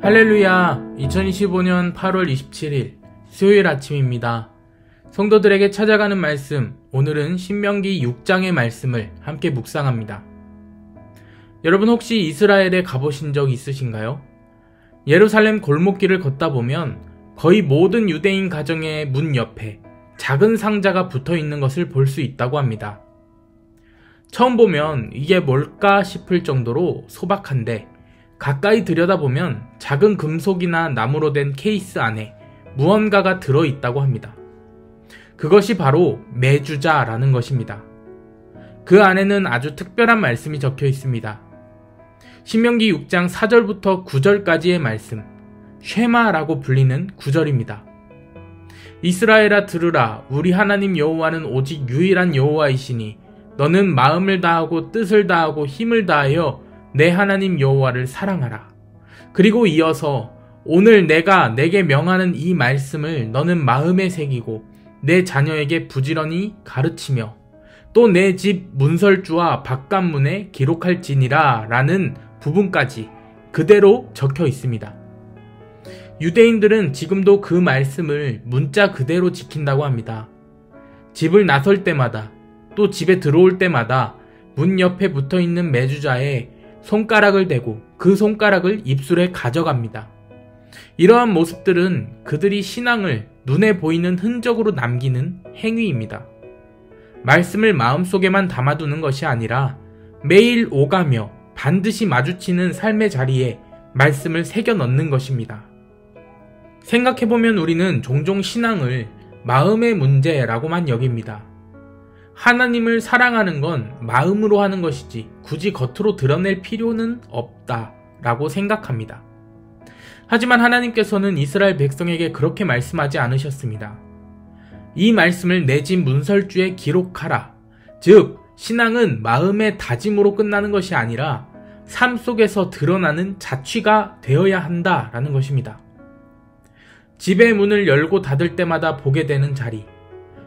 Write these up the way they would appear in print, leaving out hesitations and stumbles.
할렐루야! 2025년 8월 27일 수요일 아침입니다. 성도들에게 찾아가는 말씀, 오늘은 신명기 6장의 말씀을 함께 묵상합니다. 여러분 혹시 이스라엘에 가보신 적 있으신가요? 예루살렘 골목길을 걷다 보면 거의 모든 유대인 가정의 문 옆에 작은 상자가 붙어 있는 것을 볼 수 있다고 합니다. 처음 보면 이게 뭘까 싶을 정도로 소박한데 가까이 들여다보면 작은 금속이나 나무로 된 케이스 안에 무언가가 들어있다고 합니다. 그것이 바로 메주자라는 것입니다. 그 안에는 아주 특별한 말씀이 적혀 있습니다. 신명기 6장 4절부터 9절까지의 말씀, 쉐마라고 불리는 구절입니다. 이스라엘아 들으라, 우리 하나님 여호와는 오직 유일한 여호와이시니 너는 마음을 다하고 뜻을 다하고 힘을 다하여 내 하나님 여호와를 사랑하라. 그리고 이어서 오늘 내가 내게 명하는 이 말씀을 너는 마음에 새기고 내 자녀에게 부지런히 가르치며 또 내 집 문설주와 바깥문에 기록할지니라 라는 부분까지 그대로 적혀 있습니다. 유대인들은 지금도 그 말씀을 문자 그대로 지킨다고 합니다. 집을 나설 때마다 또 집에 들어올 때마다 문 옆에 붙어있는 메주자에 손가락을 대고 그 손가락을 입술에 가져갑니다. 이러한 모습들은 그들이 신앙을 눈에 보이는 흔적으로 남기는 행위입니다. 말씀을 마음속에만 담아두는 것이 아니라 매일 오가며 반드시 마주치는 삶의 자리에 말씀을 새겨 넣는 것입니다. 생각해보면 우리는 종종 신앙을 마음의 문제라고만 여깁니다. 하나님을 사랑하는 건 마음으로 하는 것이지 굳이 겉으로 드러낼 필요는 없다라고 생각합니다. 하지만 하나님께서는 이스라엘 백성에게 그렇게 말씀하지 않으셨습니다. 이 말씀을 내 집 문설주에 기록하라. 즉, 신앙은 마음의 다짐으로 끝나는 것이 아니라 삶 속에서 드러나는 자취가 되어야 한다라는 것입니다. 집의 문을 열고 닫을 때마다 보게 되는 자리,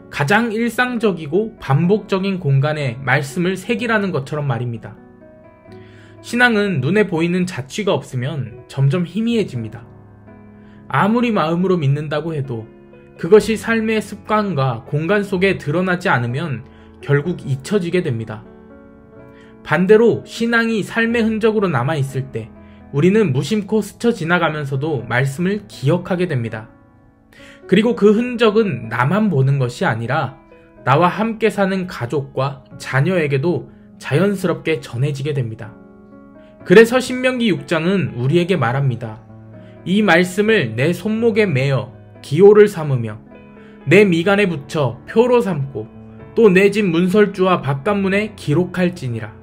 가장 일상적이고 반복적인 공간에 말씀을 새기라는 것처럼 말입니다. 신앙은 눈에 보이는 자취가 없으면 점점 희미해집니다. 아무리 마음으로 믿는다고 해도 그것이 삶의 습관과 공간 속에 드러나지 않으면 결국 잊혀지게 됩니다. 반대로 신앙이 삶의 흔적으로 남아있을 때 우리는 무심코 스쳐 지나가면서도 말씀을 기억하게 됩니다. 그리고 그 흔적은 나만 보는 것이 아니라 나와 함께 사는 가족과 자녀에게도 자연스럽게 전해지게 됩니다. 그래서 신명기 6장은 우리에게 말합니다. 이 말씀을 내 손목에 매어 기호를 삼으며 내 미간에 붙여 표로 삼고 또 내 집 문설주와 바깥문에 기록할지니라.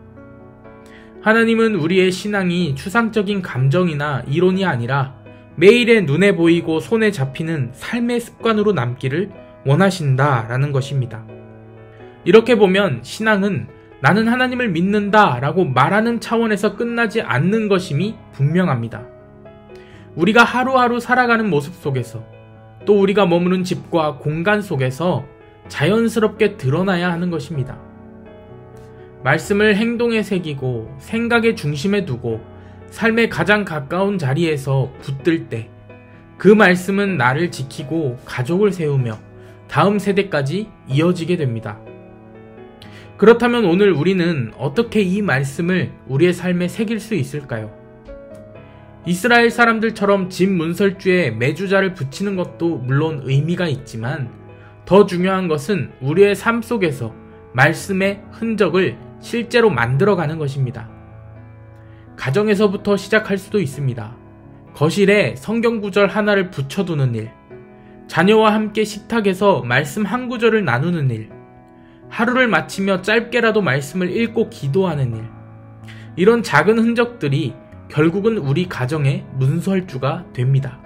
하나님은 우리의 신앙이 추상적인 감정이나 이론이 아니라 매일의 눈에 보이고 손에 잡히는 삶의 습관으로 남기를 원하신다라는 것입니다. 이렇게 보면 신앙은 나는 하나님을 믿는다 라고 말하는 차원에서 끝나지 않는 것임이 분명합니다. 우리가 하루하루 살아가는 모습 속에서 또 우리가 머무는 집과 공간 속에서 자연스럽게 드러나야 하는 것입니다. 말씀을 행동에 새기고 생각의 중심에 두고 삶의 가장 가까운 자리에서 붙들 때 그 말씀은 나를 지키고 가족을 세우며 다음 세대까지 이어지게 됩니다. 그렇다면 오늘 우리는 어떻게 이 말씀을 우리의 삶에 새길 수 있을까요? 이스라엘 사람들처럼 집 문설주에 메주자를 붙이는 것도 물론 의미가 있지만 더 중요한 것은 우리의 삶 속에서 말씀의 흔적을 실제로 만들어가는 것입니다. 가정에서부터 시작할 수도 있습니다. 거실에 성경 구절 하나를 붙여두는 일, 자녀와 함께 식탁에서 말씀 한 구절을 나누는 일, 하루를 마치며 짧게라도 말씀을 읽고 기도하는 일, 이런 작은 흔적들이 결국은 우리 가정의 문설주가 됩니다.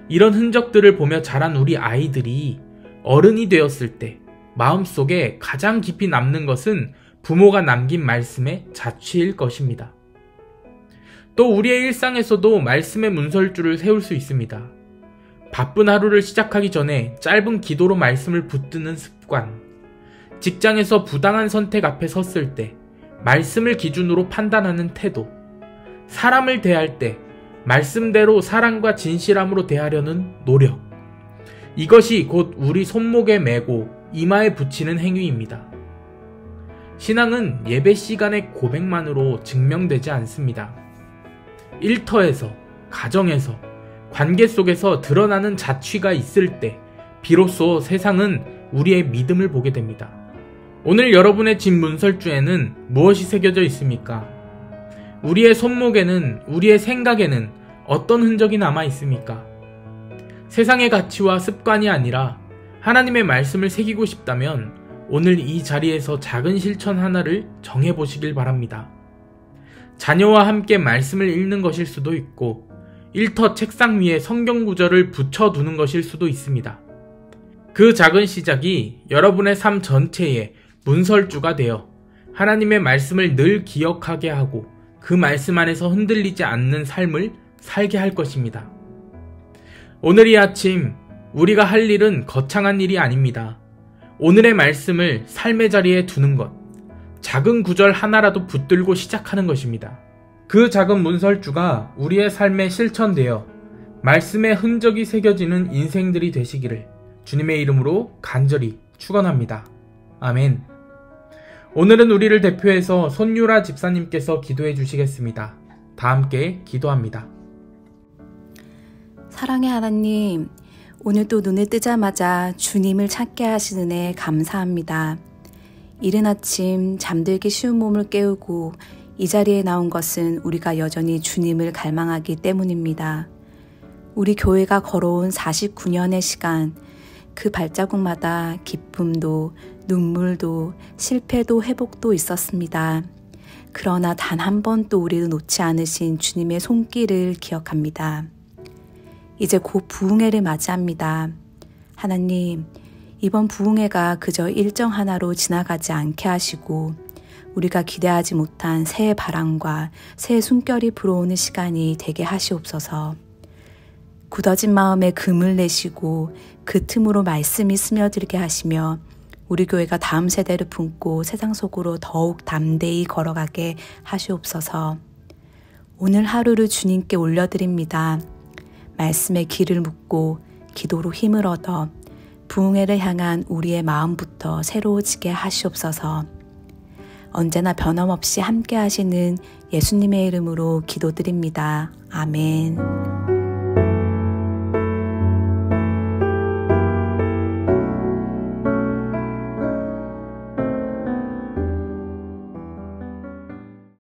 이런 흔적들을 보며 자란 우리 아이들이 어른이 되었을 때 마음속에 가장 깊이 남는 것은 부모가 남긴 말씀의 자취일 것입니다. 또 우리의 일상에서도 말씀의 문설주를 세울 수 있습니다. 바쁜 하루를 시작하기 전에 짧은 기도로 말씀을 붙드는 습관, 직장에서 부당한 선택 앞에 섰을 때 말씀을 기준으로 판단하는 태도, 사람을 대할 때 말씀대로 사랑과 진실함으로 대하려는 노력. 이것이 곧 우리 손목에 메고 이마에 붙이는 행위입니다. 신앙은 예배 시간의 고백만으로 증명되지 않습니다. 일터에서, 가정에서, 관계 속에서 드러나는 자취가 있을 때 비로소 세상은 우리의 믿음을 보게 됩니다. 오늘 여러분의 집 문설주에는 무엇이 새겨져 있습니까? 우리의 손목에는, 우리의 생각에는 어떤 흔적이 남아 있습니까? 세상의 가치와 습관이 아니라 하나님의 말씀을 새기고 싶다면 오늘 이 자리에서 작은 실천 하나를 정해보시길 바랍니다. 자녀와 함께 말씀을 읽는 것일 수도 있고 일터 책상 위에 성경 구절을 붙여두는 것일 수도 있습니다. 그 작은 시작이 여러분의 삶 전체에 문설주가 되어 하나님의 말씀을 늘 기억하게 하고 그 말씀 안에서 흔들리지 않는 삶을 살게 할 것입니다. 오늘 이 아침 우리가 할 일은 거창한 일이 아닙니다. 오늘의 말씀을 삶의 자리에 두는 것, 작은 구절 하나라도 붙들고 시작하는 것입니다. 그 작은 문설주가 우리의 삶에 실천되어 말씀의 흔적이 새겨지는 인생들이 되시기를 주님의 이름으로 간절히 축원합니다. 아멘. 오늘은 우리를 대표해서 손유라 집사님께서 기도해 주시겠습니다. 다 함께 기도합니다. 사랑의 하나님, 오늘도 눈을 뜨자마자 주님을 찾게 하시는 은혜 감사합니다. 이른 아침 잠들기 쉬운 몸을 깨우고 이 자리에 나온 것은 우리가 여전히 주님을 갈망하기 때문입니다. 우리 교회가 걸어온 49년의 시간, 그 발자국마다 기쁨도 눈물도 실패도 회복도 있었습니다. 그러나 단 한 번도 우리를 놓지 않으신 주님의 손길을 기억합니다. 이제 곧 부흥회를 맞이합니다. 하나님, 이번 부흥회가 그저 일정 하나로 지나가지 않게 하시고 우리가 기대하지 못한 새해 바람과 새해 숨결이 불어오는 시간이 되게 하시옵소서. 굳어진 마음에 금을 내시고 그 틈으로 말씀이 스며들게 하시며 우리 교회가 다음 세대를 품고 세상 속으로 더욱 담대히 걸어가게 하시옵소서. 오늘 하루를 주님께 올려드립니다. 말씀의 길을 묻고 기도로 힘을 얻어 부흥회를 향한 우리의 마음부터 새로워지게 하시옵소서. 언제나 변함없이 함께 하시는 예수님의 이름으로 기도드립니다. 아멘.